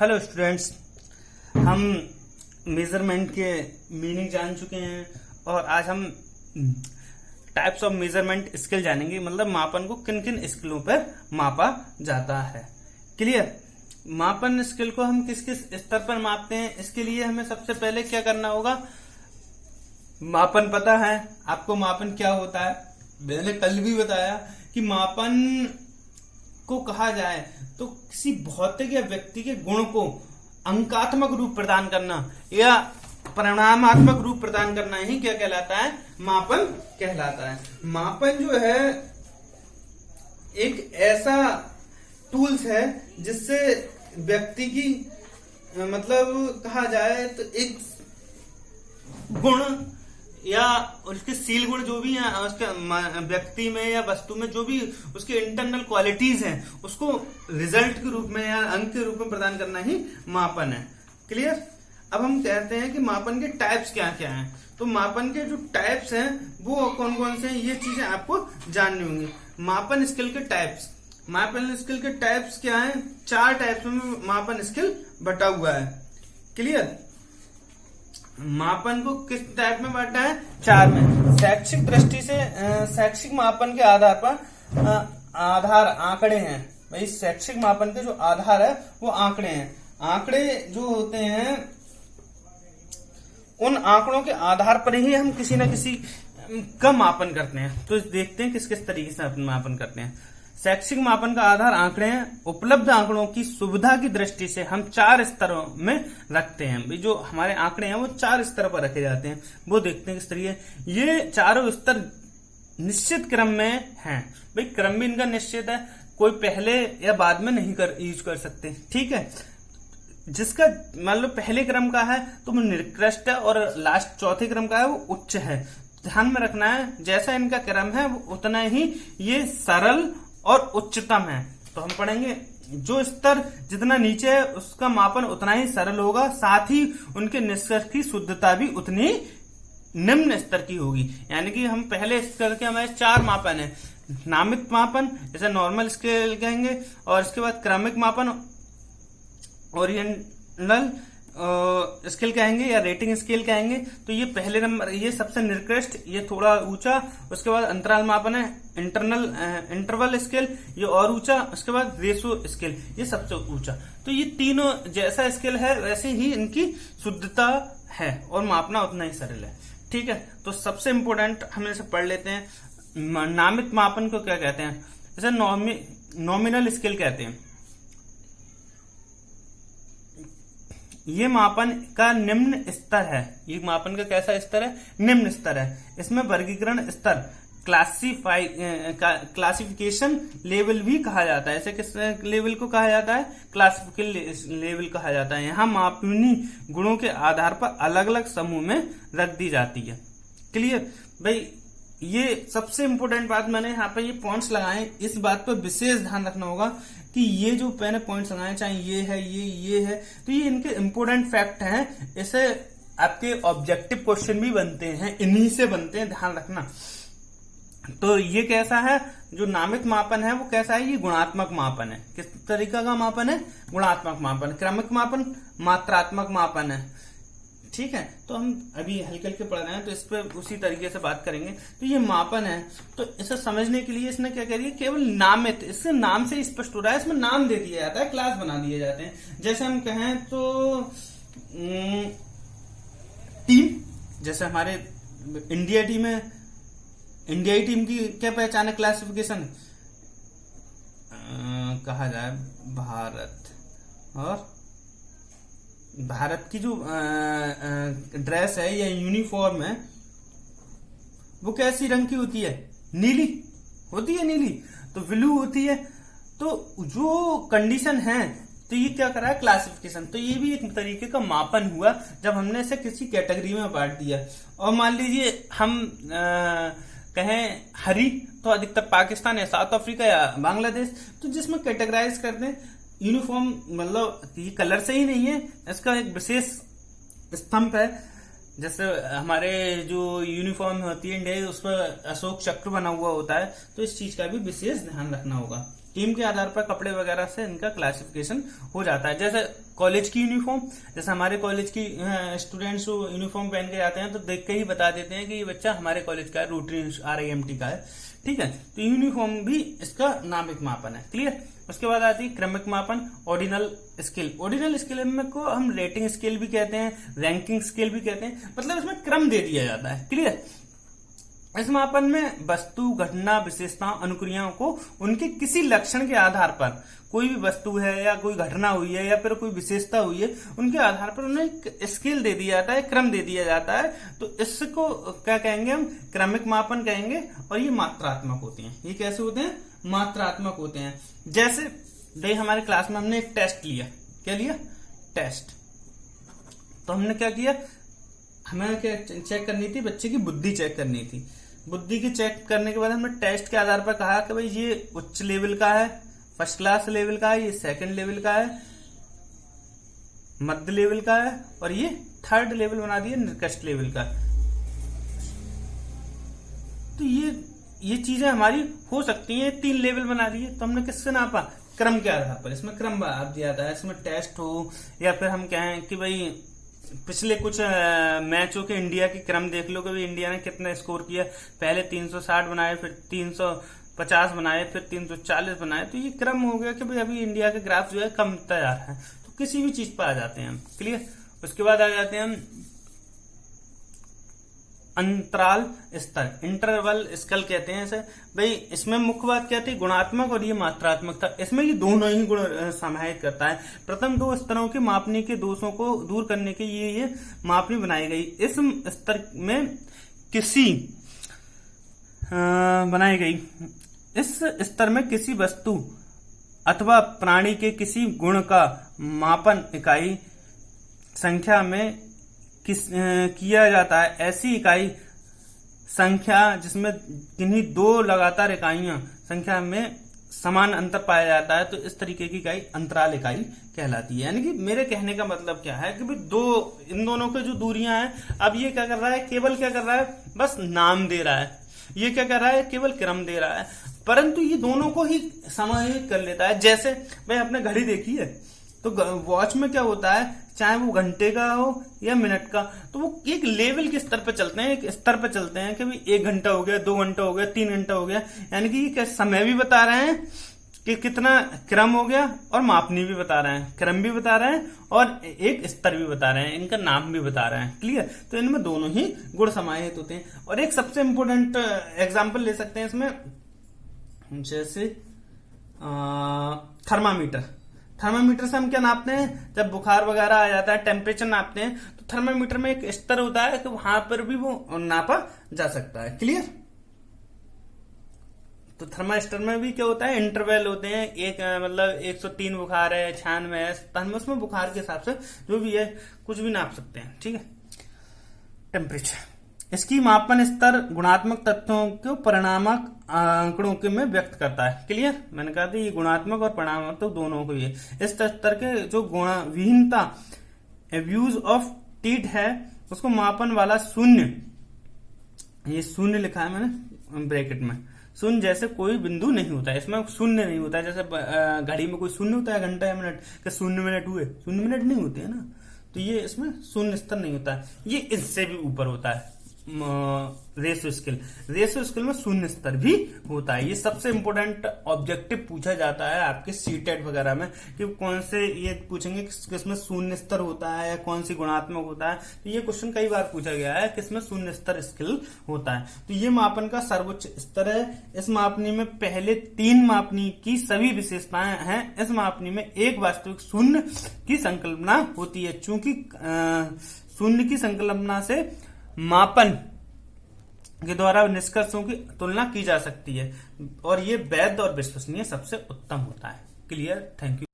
Hello students, हम measurement के meaning जान चुके हैं और आज हम टाइप्स ऑफ मेजरमेंट स्किल जानेंगे। मतलब मापन को किन किन स्किलों पर मापा जाता है। क्लियर? मापन स्किल को हम किस किस स्तर पर मापते हैं, इसके लिए हमें सबसे पहले क्या करना होगा। मापन पता है आपको, मापन क्या होता है। मैंने कल भी बताया कि मापन को कहा जाए तो किसी भौतिक या व्यक्ति के गुण को अंकात्मक रूप प्रदान करना या परिणामात्मक रूप प्रदान करना ही क्या कहलाता है, मापन कहलाता है। मापन जो है एक ऐसा टूल्स है जिससे व्यक्ति की मतलब कहा जाए तो एक गुण या उसके सील गुण जो भी है उसके व्यक्ति में या वस्तु में जो भी उसके इंटरनल क्वालिटीज हैं उसको रिजल्ट के रूप में या अंक के रूप में प्रदान करना ही मापन है। क्लियर? अब हम कहते हैं कि मापन के टाइप्स क्या क्या हैं। तो मापन के जो टाइप्स हैं वो कौन कौन से हैं, ये चीजें आपको जाननी होंगी। मापन स्किल के टाइप्स, मापन स्किल के टाइप्स क्या हैं? 4 टाइप्स में मापन स्किल बटा हुआ है। क्लियर? मापन को किस टाइप में बांटा है? 4 में। शैक्षिक दृष्टि से शैक्षिक मापन के आधार पर आधार आंकड़े हैं। भाई शैक्षिक मापन के जो आधार है वो आंकड़े हैं। आंकड़े जो होते हैं उन आंकड़ों के आधार पर ही हम किसी न किसी का मापन करते हैं। तो देखते हैं किस किस तरीके से अपन मापन करते हैं। शैक्षिक मापन का आधार आंकड़े हैं। उपलब्ध आंकड़ों की सुविधा की दृष्टि से हम 4 स्तरों में रखते हैं। जो हमारे आंकड़े हैं वो 4 स्तर पर रखे जाते हैं। वो देखते हैं किस तरीके। ये चारों स्तर निश्चित क्रम में हैं। भाई क्रम भी इनका निश्चित है, कोई पहले या बाद में नहीं यूज कर सकते। ठीक है? जिसका मान लो पहले क्रम का है तो वो निकृष्ट है और लास्ट चौथे क्रम का है वो उच्च है। ध्यान में रखना है, जैसा इनका क्रम है वो उतना ही ये सरल और उच्चतम है। तो हम पढ़ेंगे जो स्तर जितना नीचे है उसका मापन उतना ही सरल होगा, साथ ही उनके निष्कर्ष की शुद्धता भी उतनी निम्न स्तर की होगी। यानी कि हम पहले स्तर के हमारे 4 मापन है। नामित मापन जैसे नॉर्मल स्केल कहेंगे, और इसके बाद क्रमिक मापन ओरिएंटल स्केल कहेंगे या रेटिंग स्केल कहेंगे। तो ये पहले नंबर, ये सबसे निकृष्ट, ये थोड़ा ऊंचा। उसके बाद अंतराल मापन है इंटरवल स्केल, ये और ऊंचा। उसके बाद रेशो स्केल, ये सबसे ऊंचा। तो ये तीनों जैसा स्केल है वैसे ही इनकी शुद्धता है और मापना उतना ही सरल है। ठीक है? तो सबसे इंपोर्टेंट हम इसे पढ़ लेते हैं। नामित मापन को क्या कहते हैं? जैसे नॉमिनल स्केल कहते हैं। ये मापन का निम्न स्तर है। ये मापन का कैसा स्तर है? निम्न स्तर है। इसमें वर्गीकरण स्तर क्लासिफिकेशन लेवल भी कहा जाता है। ऐसे किस लेवल को कहा जाता है? क्लासिफिकेशन लेवल कहा जाता है। यहाँ मापनीय गुणों के आधार पर अलग अलग समूह में रख दी जाती है। क्लियर? भाई ये सबसे इंपोर्टेंट बात मैंने यहाँ पे ये पॉइंट्स लगाए, इस बात पर विशेष ध्यान रखना होगा कि ये जो मैंने पॉइंट्स लगाए, चाहे ये है ये है, तो ये इनके इंपोर्टेंट फैक्ट हैं। इसे आपके ऑब्जेक्टिव क्वेश्चन भी बनते हैं, इन्हीं से बनते हैं, ध्यान रखना। तो ये कैसा है? जो नामित मापन है वो कैसा है? ये गुणात्मक मापन है। किस तरीका का मापन है? गुणात्मक मापन। क्रमिक मापन मात्रात्मक मापन है। ठीक है? तो हम अभी हल्के हल्के पढ़ रहे हैं तो इस पर उसी तरीके से बात करेंगे। तो ये मापन है, तो इसे समझने के लिए इसने क्या करिए, केवल नामित, इससे नाम से स्पष्ट हो रहा है, इसमें नाम दे दिया जाता है, क्लास बना दिए जाते हैं। जैसे हम कहें तो टीम, जैसे हमारे इंडिया टीम है, इंडियाई टीम की क्या पहचान है? क्लासिफिकेशन कहा जाए भारत, और भारत की जो ड्रेस है या यूनिफॉर्म है वो कैसी रंग की होती है? नीली होती है, नीली। तो ब्लू होती है। तो जो कंडीशन है, तो ये क्या करा है? क्लासिफिकेशन। तो ये भी एक तरीके का मापन हुआ जब हमने इसे किसी कैटेगरी में बांट दिया। और मान लीजिए हम कहें हरी, तो अधिकतर पाकिस्तान या साउथ अफ्रीका या बांग्लादेश, तो जिसमें कैटेगराइज करते हैं यूनिफॉर्म, मतलब ये कलर से ही नहीं है, इसका एक विशेष स्तंभ है। जैसे हमारे जो यूनिफॉर्म होती है इंडिया, उस पर अशोक चक्र बना हुआ होता है। तो इस चीज का भी विशेष ध्यान रखना होगा। टीम के आधार पर कपड़े वगैरह से इनका क्लासिफिकेशन हो जाता है। जैसे कॉलेज की यूनिफॉर्म, जैसे हमारे कॉलेज की स्टूडेंट्स यूनिफॉर्म पहन के जाते हैं तो देख के ही बता देते हैं कि ये बच्चा हमारे कॉलेज का है, रोटरी RIMT का है, ठीक है। तो यूनिफॉर्म भी इसका नामिक मापन है, क्लियर। उसके बाद आती है क्रमिक मापन, ऑर्डिनल स्केल। ऑर्डिनल स्केल में को हम रेटिंग स्केल भी कहते हैं, रैंकिंग स्केल भी कहते हैं, मतलब इसमें क्रम दे दिया जाता है, क्लियर। इस मापन में वस्तु, घटना, विशेषताओं, अनुक्रियाओं को उनके किसी लक्षण के आधार पर, कोई भी वस्तु है या कोई घटना हुई है या फिर कोई विशेषता हुई है, उनके आधार पर उन्हें एक स्केल दे दिया जाता है, क्रम दे दिया जाता है। तो इसको क्या कहेंगे हम? क्रमिक मापन कहेंगे। और ये मात्रात्मक होते हैं। ये कैसे होते हैं? मात्रात्मक होते हैं। जैसे भाई हमारे क्लास में हमने एक टेस्ट लिया, क्या लिया? टेस्ट। तो हमने क्या किया? हमें क्या चेक करनी थी? बच्चे की बुद्धि चेक करनी थी। बुद्धि की चेक करने के बाद हमने टेस्ट के आधार पर कहा कि भाई ये उच्च लेवल का है, फर्स्ट क्लास लेवल का है, ये सेकंड लेवल का है, मध्य लेवल का है, और ये थर्ड लेवल बना दिया, निकृष्ट लेवल का। तो ये चीजें हमारी हो सकती हैं। 3 लेवल बना दिए। तो हमने किससे नापा? क्रम के आधार पर। इसमें क्रम दिया था, इसमें टेस्ट हो या फिर हम कहें कि भाई पिछले कुछ मैचों के इंडिया के क्रम देख लो कि भाई इंडिया ने कितना स्कोर किया। पहले 360 बनाए, फिर 350 बनाए, फिर 340 बनाए। तो ये क्रम हो गया कि भाई अभी इंडिया के ग्राफ जो है कम जा रहा है। तो किसी भी चीज पर आ जाते हैं हम, क्लियर। उसके बाद आ जाते हैं हम अंतराल स्तर, इंटरवल स्केल कहते हैं इसे। भाई इसमें मुख्य बात क्या थी? गुणात्मक और ये मात्रात्मक था। इसमें ये दोनों ही गुण समाहित करता है। प्रथम 2 स्तरों के मापने के दोषों को दूर करने के लिए ये मापनी बनाई गई। इस स्तर में किसी बनाई गई इस स्तर में किसी वस्तु अथवा प्राणी के किसी गुण का मापन इकाई संख्या में किया जाता है। ऐसी इकाई संख्या जिसमें किन्हीं 2 लगातार इकाइयां संख्या में समान अंतर पाया जाता है, तो इस तरीके की इकाई अंतराल इकाई कहलाती है। यानी कि मेरे कहने का मतलब क्या है कि भाई इन दोनों के जो दूरियां हैं, अब ये क्या कर रहा है? केवल क्या कर रहा है? बस नाम दे रहा है। ये क्या कर रहा है? केवल क्रम दे रहा है, परंतु ये दोनों को ही समाहित कर लेता है। जैसे भाई आपने घड़ी देखी है, तो वॉच में क्या होता है? चाहे वो घंटे का हो या मिनट का, तो वो एक लेवल के स्तर पर चलते हैं, एक स्तर पर चलते हैं कि भाई 1 घंटा हो गया, 2 घंटा हो गया, 3 घंटा हो गया। यानी कि ये समय भी बता रहे हैं कि कितना क्रम हो गया, और मापनी भी बता रहे हैं, क्रम भी बता रहे हैं, और एक स्तर भी बता रहे हैं, इनका नाम भी बता रहे हैं, क्लियर। तो इनमें दोनों ही गुण समाहित होते हैं। और एक सबसे इंपोर्टेंट एग्जाम्पल ले सकते हैं इसमें, जैसे थर्मामीटर। थर्मामीटर से हम क्या नापते हैं? जब बुखार वगैरह आ जाता है, टेम्परेचर नापते हैं, तो थर्मामीटर में एक स्तर होता है कि वहां पर भी वो नापा जा सकता है, क्लियर। तो थर्मास्टर में भी क्या होता है? इंटरवल होते हैं। एक मतलब 103 बुखार है, 96 है, तो हम उसमें बुखार के हिसाब से जो भी है कुछ भी नाप सकते हैं, ठीक है। टेम्परेचर, इसकी मापन स्तर गुणात्मक तथ्यों को परिणामक आंकड़ों के में व्यक्त करता है, क्लियर। मैंने कहा था ये गुणात्मक और परिणामक तो दोनों को ही है। इस स्तर के जो गुणविहीनता एब्यूज ऑफ टीट है, उसको मापन वाला शून्य, ये शून्य लिखा है मैंने ब्रैकेट में, शून्य जैसे कोई बिंदु नहीं होता है। इसमें शून्य नहीं होता है, जैसे घड़ी में कोई शून्य होता है, घंटा या मिनट के 0 मिनट हुए, 0 मिनट नहीं होते है ना। तो ये इसमें शून्य स्तर नहीं होता है, ये इससे भी ऊपर होता है। रेशियो स्केल, रेशियो स्केल में शून्य स्तर भी होता है। ये सबसे इंपॉर्टेंट ऑब्जेक्टिव पूछा जाता है आपके सीटेट वगैरह में, कि कौन से ये पूछेंगे किसमें शून्य स्तर होता है या कौन सी गुणात्मक होता है। तो ये क्वेश्चन कई बार पूछा गया है, किसमें शून्य स्तर स्केल होता है। तो ये मापन का सर्वोच्च स्तर है। इस मापनी में पहले 3 मापनी की सभी विशेषताएं हैं। इस मापनी में एक वास्तविक शून्य की संकल्पना होती है, चूंकि शून्य की संकल्पना से मापन के द्वारा निष्कर्षों की तुलना की जा सकती है, और ये वैध और विश्वसनीय सबसे उत्तम होता है, क्लियर। Thank you.